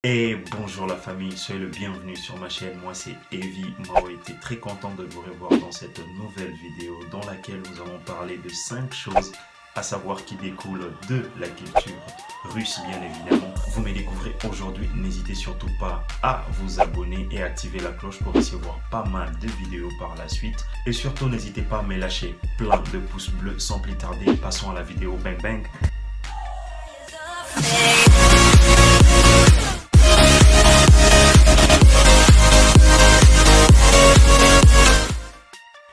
Et bonjour la famille, soyez le bienvenu sur ma chaîne. Moi c'est Evie Maouete, très content de vous revoir dans cette nouvelle vidéo dans laquelle nous allons parler de 5 choses à savoir qui découlent de la culture russe bien évidemment. Vous me découvrez aujourd'hui, n'hésitez surtout pas à vous abonner et activer la cloche pour recevoir pas mal de vidéos par la suite. Et surtout n'hésitez pas à me lâcher plein de pouces bleus. Sans plus tarder, passons à la vidéo. Bang bang.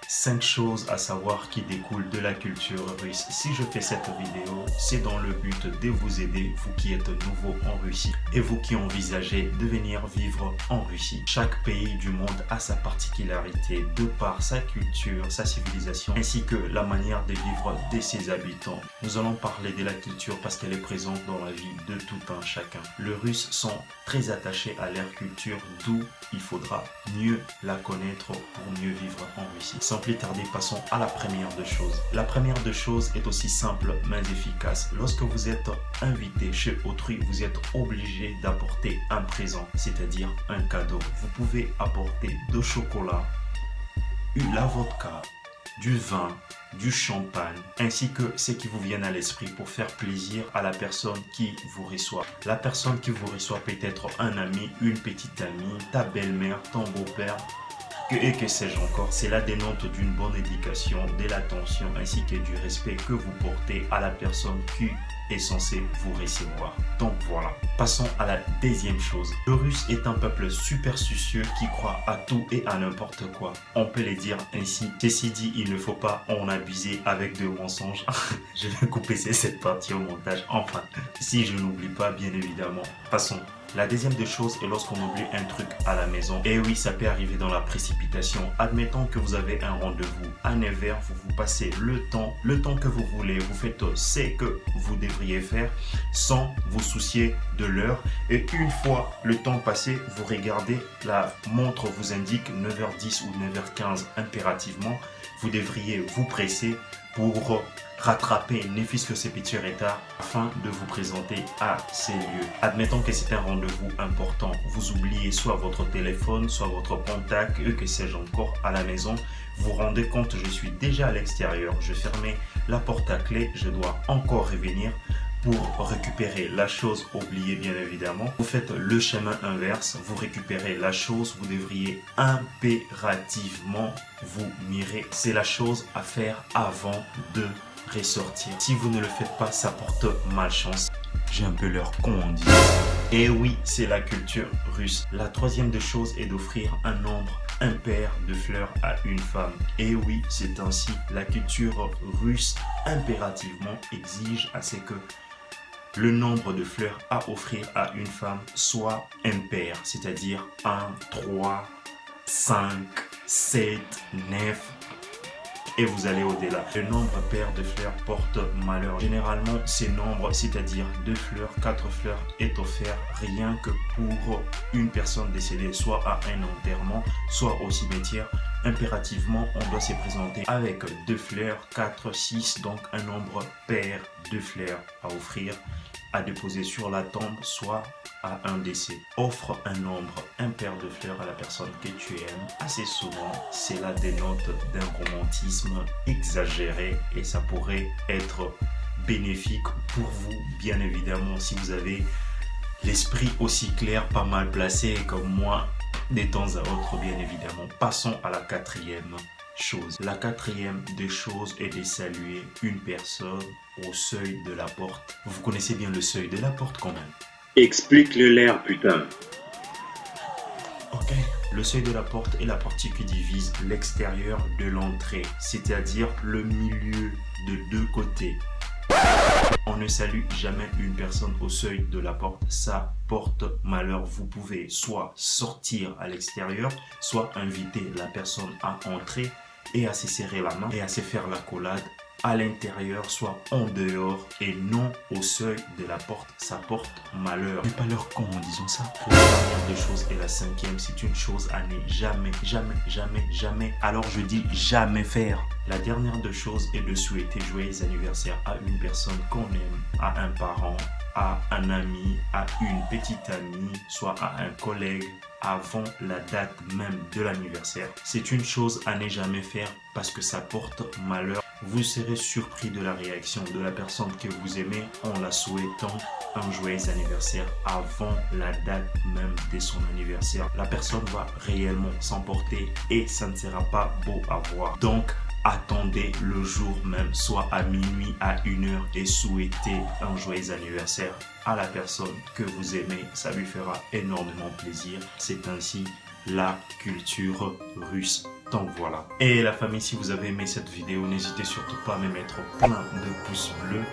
Cinq choses à savoir qui découlent de la culture russe. Si je fais cette vidéo, c'est dans le but de vous aider, vous qui êtes nouveau en Russie et vous qui envisagez de venir vivre en Russie. Chaque pays du monde a sa particularité de par sa culture, sa civilisation ainsi que la manière de vivre de ses habitants. Nous allons parler de la culture parce qu'elle est présente dans la vie de tout un chacun. Les Russes sont très attachés à leur culture, d'où il faudra mieux la connaître pour mieux vivre en Russie. Sans plus tarder, passons à la première de choses. La première de choses est aussi simple mais efficace. Lorsque vous êtes invité chez autrui, vous êtes obligé d'apporter un présent, c'est-à-dire un cadeau. Vous pouvez apporter du chocolat, la vodka, du vin, du champagne, ainsi que ce qui vous vient à l'esprit pour faire plaisir à la personne qui vous reçoit. La personne qui vous reçoit peut être un ami, une petite amie, ta belle-mère, ton beau-père, et que sais-je encore. Cela dénote d'une bonne éducation, de l'attention ainsi que du respect que vous portez à la personne qui est censée vous recevoir. Donc voilà, passons à la deuxième chose. Le Russe est un peuple superstitieux qui croit à tout et à n'importe quoi. On peut le dire ainsi. Ceci dit, il ne faut pas en abuser avec de mensonges. Je vais couper cette partie au montage. Enfin, si je n'oublie pas, bien évidemment. Passons. La deuxième des choses est lorsqu'on oublie un truc à la maison. Et oui, ça peut arriver dans la précipitation. Admettons que vous avez un rendez-vous à 9h, vous passez le temps que vous voulez, vous faites ce que vous devriez faire sans vous soucier de l'heure. Et une fois le temps passé, vous regardez, la montre vous indique 9h10 ou 9h15 impérativement. Vous devriez vous presser pour rattraper ne fût-ce que ces petits retards afin de vous présenter à ces lieux. Admettons que c'est un rendez-vous important. Vous oubliez soit votre téléphone, soit votre contact, que sais-je encore à la maison. Vous vous rendez compte, je suis déjà à l'extérieur. Je fermais la porte à clé, je dois encore revenir pour récupérer la chose oubliée bien évidemment. Vous faites le chemin inverse, vous récupérez la chose, vous devriez impérativement vous mirer. C'est la chose à faire avant de ressortir. Si vous ne le faites pas, ça porte malchance. J'ai un peu leur con on dit. Et oui, c'est la culture russe. La troisième des choses est d'offrir un nombre impair de fleurs à une femme. Et oui, c'est ainsi. La culture russe impérativement exige à ce que le nombre de fleurs à offrir à une femme soit impair, c'est-à-dire 1, 3, 5, 7, 9 et vous allez au-delà. Le nombre pair de fleurs porte malheur. Généralement, ces nombres, c'est-à-dire 2 fleurs, 4 fleurs, est offert rien que pour une personne décédée, soit à un enterrement, soit au cimetière. Impérativement, on doit se présenter avec 2 fleurs, 4, 6, donc un nombre pair de fleurs à offrir, à déposer sur la tombe, soit à un décès. Offre un nombre impair de fleurs à la personne que tu aimes. Assez souvent, cela dénote d'un romantisme exagéré et ça pourrait être bénéfique pour vous, bien évidemment, si vous avez l'esprit aussi clair, pas mal placé comme moi, de temps à autre, bien évidemment. Passons à la quatrième chose. La quatrième des choses est de saluer une personne au seuil de la porte. Vous connaissez bien le seuil de la porte quand même. Explique-le l'air, putain. Ok. Le seuil de la porte est la partie qui divise l'extérieur de l'entrée, c'est-à-dire le milieu de deux côtés. On ne salue jamais une personne au seuil de la porte, ça porte malheur. Vous pouvez soit sortir à l'extérieur, soit inviter la personne à entrer et à se serrer la main et à se faire l'accolade à l'intérieur, soit en dehors et non au seuil de la porte. Ça porte malheur. Mais pas leur con en disant ça. La dernière des choses et la cinquième, c'est une chose à ne jamais, alors je dis jamais faire. La dernière des choses est de souhaiter joyeux anniversaire à une personne qu'on aime, à un parent, à un ami, à une petite amie, soit à un collègue avant la date même de l'anniversaire. C'est une chose à ne jamais faire parce que ça porte malheur. Vous serez surpris de la réaction de la personne que vous aimez en la souhaitant un joyeux anniversaire avant la date même de son anniversaire. La personne va réellement s'emporter et ça ne sera pas beau à voir. Donc, attendez le jour même, soit à minuit, à 1h et souhaitez un joyeux anniversaire à la personne que vous aimez. Ça lui fera énormément plaisir. C'est ainsi la culture russe. Donc voilà. Et la famille, si vous avez aimé cette vidéo, n'hésitez surtout pas à me mettre plein de pouces bleus.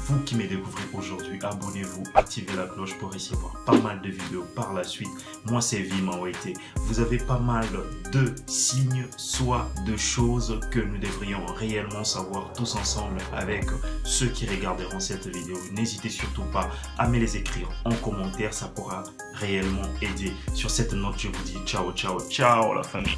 Vous qui me découvrez aujourd'hui, abonnez-vous, activez la cloche pour recevoir pas mal de vidéos par la suite. Moi, c'est Vimawete. Vous avez pas mal de signes, soit de choses que nous devrions réellement savoir tous ensemble avec ceux qui regarderont cette vidéo. N'hésitez surtout pas à me les écrire en commentaire, ça pourra réellement aider. Sur cette note, je vous dis ciao, ciao, ciao la famille.